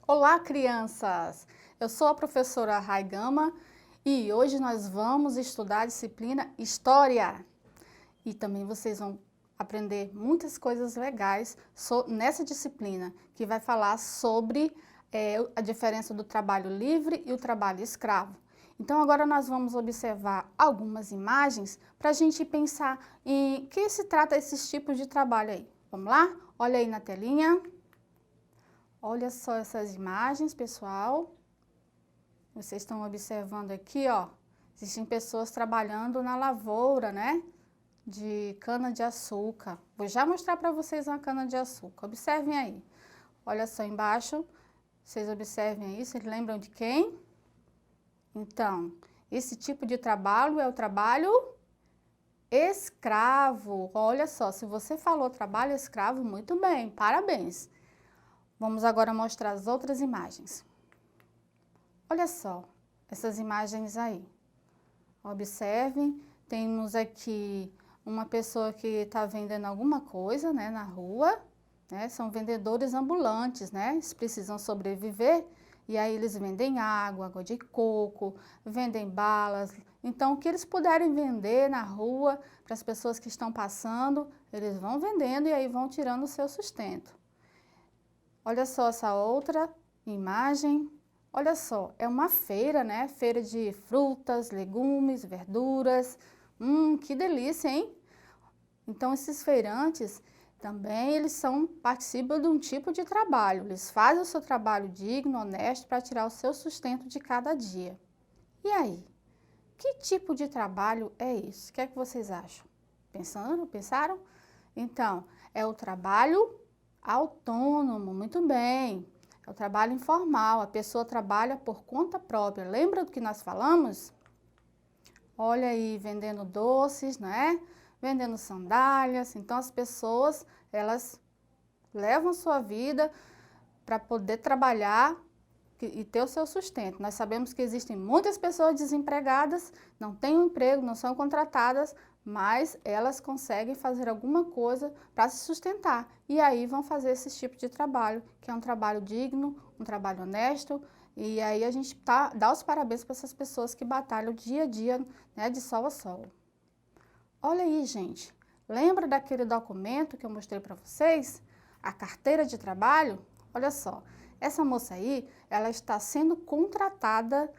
Olá, crianças! Eu sou a professora Rai Gama e hoje nós vamos estudar a disciplina História. E também vocês vão aprender muitas coisas legais nessa disciplina, que vai falar sobre a diferença do trabalho livre e o trabalho escravo. Então agora nós vamos observar algumas imagens para a gente pensar em que se trata esses tipos de trabalho aí. Vamos lá? Olha aí na telinha. Olha só essas imagens, pessoal. Vocês estão observando aqui, ó. Existem pessoas trabalhando na lavoura, né? De cana-de-açúcar. Vou já mostrar para vocês uma cana-de-açúcar. Observem aí. Olha só embaixo. Vocês observem aí. Vocês lembram de quem? Então, esse tipo de trabalho é o trabalho escravo. Olha só, se você falou trabalho escravo, muito bem, parabéns. Vamos agora mostrar as outras imagens. Olha só, essas imagens aí. Observem, temos aqui uma pessoa que está vendendo alguma coisa, né, na rua, né? São vendedores ambulantes, né? Eles precisam sobreviver e aí eles vendem água de coco, vendem balas. Então, o que eles puderem vender na rua para as pessoas que estão passando, eles vão vendendo e aí vão tirando o seu sustento. Olha só essa outra imagem. Olha só, é uma feira, né? Feira de frutas, legumes, verduras. Que delícia, hein? Então, esses feirantes também, participam de um tipo de trabalho. Eles fazem o seu trabalho digno, honesto, para tirar o seu sustento de cada dia. E aí? Que tipo de trabalho é esse? O que é que vocês acham? Pensaram? Então, é o trabalho autônomo, muito bem. É o trabalho informal, a pessoa trabalha por conta própria. Lembra do que nós falamos? Olha aí, vendendo doces, né? Vendendo sandálias. Então, as pessoas, elas levam sua vida para poder trabalhar e ter o seu sustento. Nós sabemos que existem muitas pessoas desempregadas, não têm um emprego, não são contratadas, mas elas conseguem fazer alguma coisa para se sustentar. E aí vão fazer esse tipo de trabalho, que é um trabalho digno, um trabalho honesto. E aí a gente dá os parabéns para essas pessoas que batalham dia a dia, né, de sol a sol. Olha aí, gente. Lembra daquele documento que eu mostrei para vocês? A carteira de trabalho? Olha só. Essa moça aí, ela está sendo contratada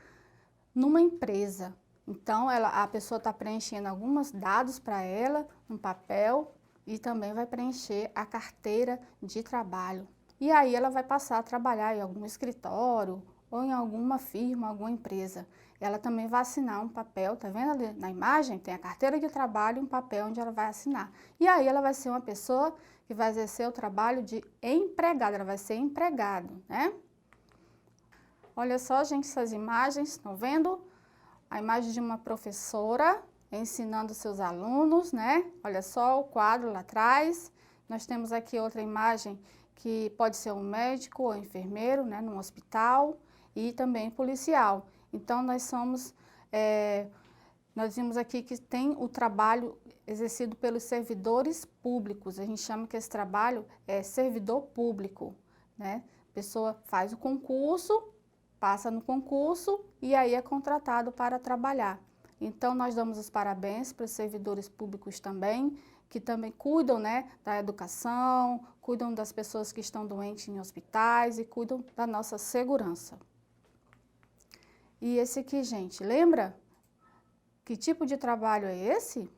numa empresa. Então, a pessoa está preenchendo alguns dados para ela, um papel, e também vai preencher a carteira de trabalho. E aí ela vai passar a trabalhar em algum escritório ou em alguma firma, alguma empresa. Ela também vai assinar um papel, tá vendo ali na imagem? Tem a carteira de trabalho e um papel onde ela vai assinar. E aí ela vai ser uma pessoa que vai exercer o trabalho de empregada, ela vai ser empregado, né? Olha só, gente, essas imagens, estão vendo? A imagem de uma professora ensinando seus alunos, né? Olha só o quadro lá atrás. Nós temos aqui outra imagem que pode ser um médico ou enfermeiro, né, num hospital, e também policial. Então, nós vimos aqui que tem o trabalho exercido pelos servidores públicos. A gente chama que esse trabalho é servidor público, né? A pessoa faz o concurso, passa no concurso e aí é contratado para trabalhar. Então, nós damos os parabéns para os servidores públicos também, que também cuidam, né, da educação, cuidam das pessoas que estão doentes em hospitais e cuidam da nossa segurança. E esse aqui, gente, lembra? Que tipo de trabalho é esse?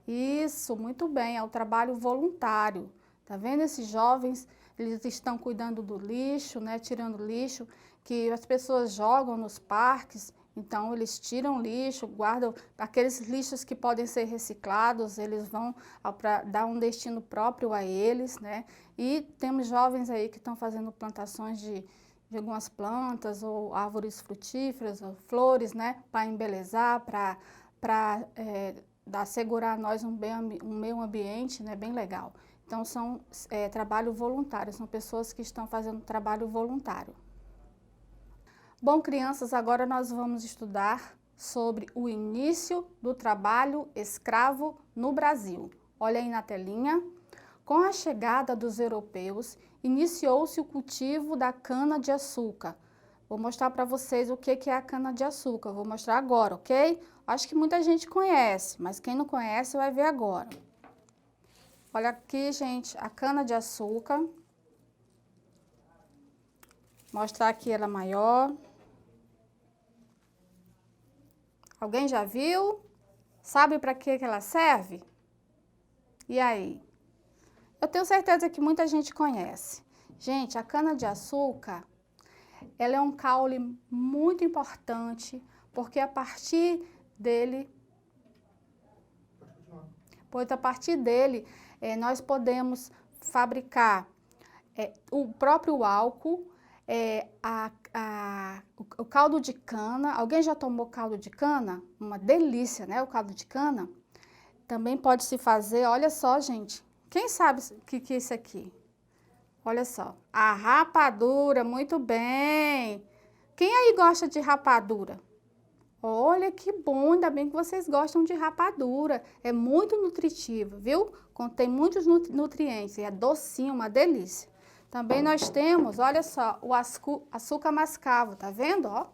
Isso, muito bem, é o trabalho voluntário. Tá vendo esses jovens? Eles estão cuidando do lixo, né, tirando lixo que as pessoas jogam nos parques. Então, eles tiram lixo, guardam aqueles lixos que podem ser reciclados, eles vão para dar um destino próprio a eles, né? E temos jovens aí que estão fazendo plantações de algumas plantas ou árvores frutíferas ou flores, né? Para embelezar, para assegurar a nós um meio ambiente, né? Bem legal. Então, são trabalho voluntário, são pessoas que estão fazendo trabalho voluntário. Bom, crianças, agora nós vamos estudar sobre o início do trabalho escravo no Brasil. Olha aí na telinha. Com a chegada dos europeus, iniciou-se o cultivo da cana-de-açúcar. Vou mostrar para vocês o que é a cana-de-açúcar. Vou mostrar agora, ok? Acho que muita gente conhece, mas quem não conhece vai ver agora. Olha aqui, gente, a cana-de-açúcar. Mostrar aqui ela maior. Alguém já viu? Sabe para que ela serve? E aí? Eu tenho certeza que muita gente conhece. Gente, a cana-de-açúcar, ela é um caule muito importante, porque a partir dele, nós podemos fabricar o próprio álcool, o caldo de cana. Alguém já tomou caldo de cana? Uma delícia, né? O caldo de cana. Também pode se fazer, olha só, gente. Quem sabe o que é isso aqui? Olha só. A rapadura, muito bem. Quem aí gosta de rapadura? Olha que bom, ainda bem que vocês gostam de rapadura. É muito nutritivo, viu? Contém muitos nutrientes, é docinho, uma delícia. Também nós temos, olha só, o açúcar mascavo, tá vendo, ó?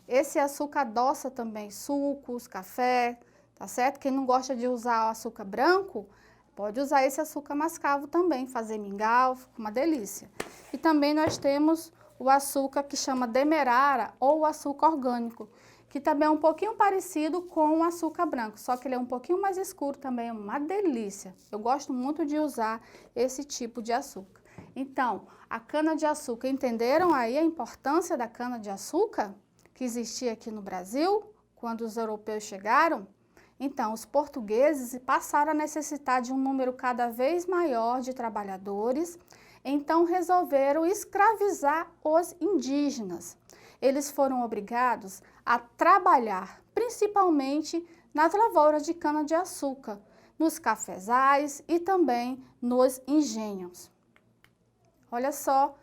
Esse açúcar adoça também sucos, café, tá certo? Quem não gosta de usar o açúcar branco, pode usar esse açúcar mascavo também, fazer mingau, fica uma delícia. E também nós temos o açúcar que chama demerara ou o açúcar orgânico, que também é um pouquinho parecido com o açúcar branco, só que ele é um pouquinho mais escuro também, é uma delícia. Eu gosto muito de usar esse tipo de açúcar. Então, a cana-de-açúcar, entenderam aí a importância da cana-de-açúcar que existia aqui no Brasil, quando os europeus chegaram? Então, os portugueses passaram a necessitar de um número cada vez maior de trabalhadores, então resolveram escravizar os indígenas. Eles foram obrigados a trabalhar, principalmente nas lavouras de cana-de-açúcar, nos cafezais e também nos engenhos. Olha só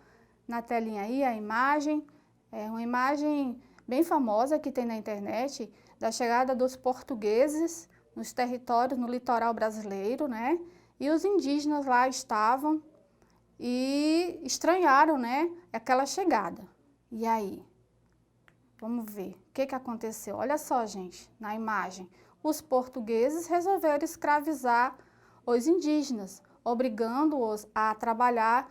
na telinha aí a imagem, é uma imagem bem famosa que tem na internet, da chegada dos portugueses nos territórios, no litoral brasileiro, né? E os indígenas lá estavam e estranharam, né, aquela chegada. E aí? Vamos ver o que aconteceu. Olha só, gente, na imagem. Os portugueses resolveram escravizar os indígenas, obrigando-os a trabalhar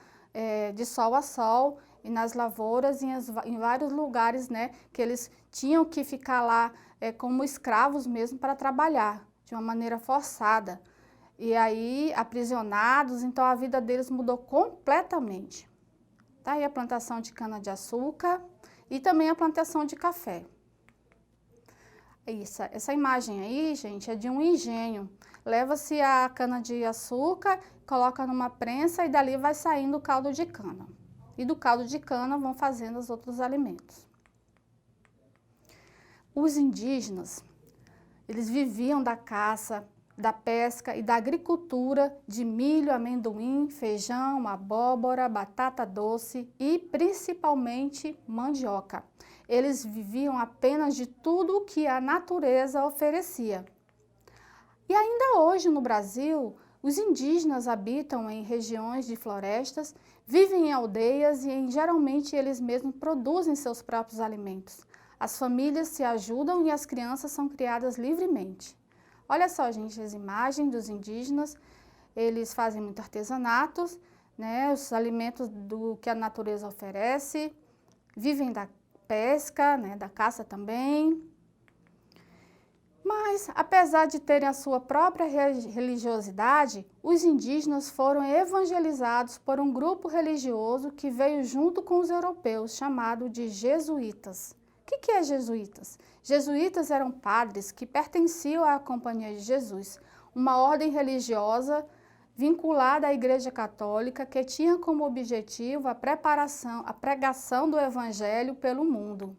de sol a sol e nas lavouras e em vários lugares, né, que eles tinham que ficar lá como escravos mesmo para trabalhar, de uma maneira forçada. E aí, aprisionados, então a vida deles mudou completamente. Tá aí a plantação de cana-de-açúcar e também a plantação de café. Essa imagem aí, gente, é de um engenho. Leva-se a cana-de-açúcar, coloca numa prensa e dali vai saindo o caldo de cana. E do caldo de cana vão fazendo os outros alimentos. Os indígenas, eles viviam da caça, da pesca e da agricultura de milho, amendoim, feijão, abóbora, batata doce e principalmente mandioca. Eles viviam apenas de tudo o que a natureza oferecia. E ainda hoje no Brasil, os indígenas habitam em regiões de florestas, vivem em aldeias e geralmente eles mesmos produzem seus próprios alimentos. As famílias se ajudam e as crianças são criadas livremente. Olha só, gente, as imagens dos indígenas, eles fazem muito artesanatos, né, os alimentos do que a natureza oferece, vivem da pesca, né, da caça também. Mas, apesar de terem a sua própria religiosidade, os indígenas foram evangelizados por um grupo religioso que veio junto com os europeus, chamado de jesuítas. O que é jesuítas? Jesuítas eram padres que pertenciam à Companhia de Jesus, uma ordem religiosa vinculada à Igreja Católica que tinha como objetivo a pregação do Evangelho pelo mundo.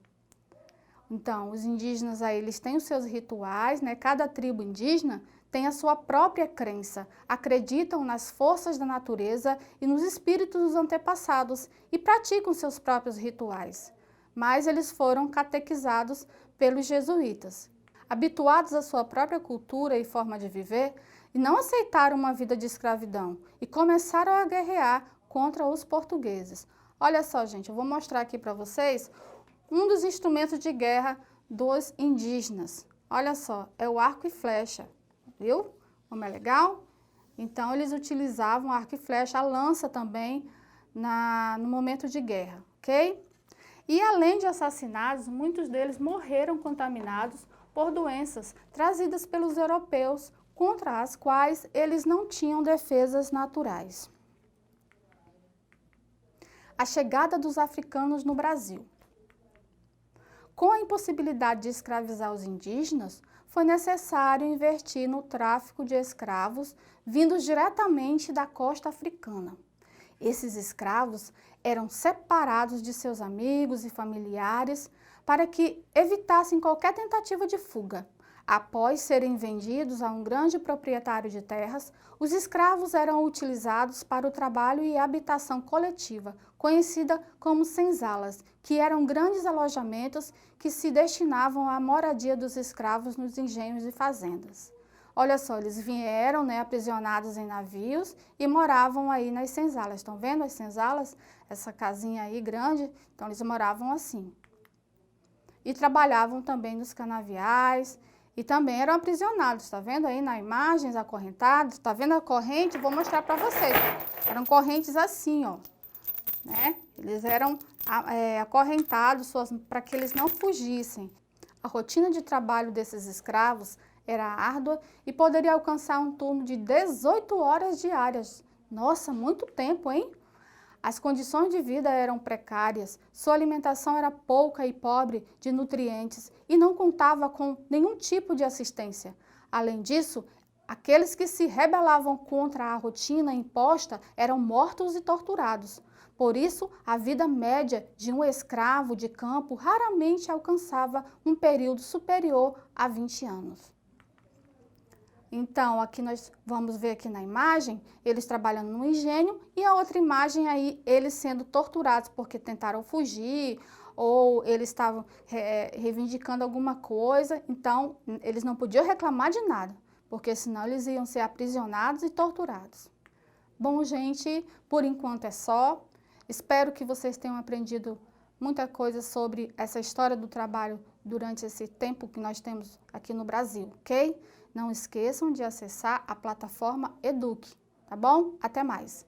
Então, os indígenas aí, eles têm os seus rituais, né? Cada tribo indígena tem a sua própria crença, acreditam nas forças da natureza e nos espíritos dos antepassados e praticam seus próprios rituais. Mas eles foram catequizados pelos jesuítas. Habituados à sua própria cultura e forma de viver, e não aceitaram uma vida de escravidão e começaram a guerrear contra os portugueses. Olha só, gente, eu vou mostrar aqui para vocês um dos instrumentos de guerra dos indígenas. Olha só, é o arco e flecha, viu? Como é legal? Então, eles utilizavam arco e flecha, a lança também, no momento de guerra, ok? E além de assassinados, muitos deles morreram contaminados por doenças trazidas pelos europeus, contra as quais eles não tinham defesas naturais. A chegada dos africanos no Brasil. Com a impossibilidade de escravizar os indígenas, foi necessário investir no tráfico de escravos vindos diretamente da costa africana. Esses escravos eram separados de seus amigos e familiares para que evitassem qualquer tentativa de fuga. Após serem vendidos a um grande proprietário de terras, os escravos eram utilizados para o trabalho e habitação coletiva, conhecida como senzalas, que eram grandes alojamentos que se destinavam à moradia dos escravos nos engenhos e fazendas. Olha só, eles vieram, aprisionados em navios e moravam aí nas senzalas. Estão vendo as senzalas? Essa casinha aí grande, então eles moravam assim. E trabalhavam também nos canaviais e também eram aprisionados. Tá vendo aí na imagens, acorrentados? Tá vendo a corrente? Vou mostrar para vocês. Eram correntes assim, ó, né? Eles eram acorrentados para que eles não fugissem. A rotina de trabalho desses escravos era árdua e poderia alcançar um turno de 18 horas diárias. Nossa, muito tempo, hein? As condições de vida eram precárias, sua alimentação era pouca e pobre de nutrientes e não contava com nenhum tipo de assistência. Além disso, aqueles que se rebelavam contra a rotina imposta eram mortos e torturados. Por isso, a vida média de um escravo de campo raramente alcançava um período superior a 20 anos. Então, aqui nós vamos ver aqui na imagem, eles trabalhando no engenho e a outra imagem aí, eles sendo torturados porque tentaram fugir ou eles estavam reivindicando alguma coisa, então eles não podiam reclamar de nada, porque senão eles iam ser aprisionados e torturados. Bom, gente, por enquanto é só. Espero que vocês tenham aprendido muita coisa sobre essa história do trabalho durante esse tempo que nós temos aqui no Brasil, ok? Não esqueçam de acessar a plataforma Eduque, tá bom? Até mais!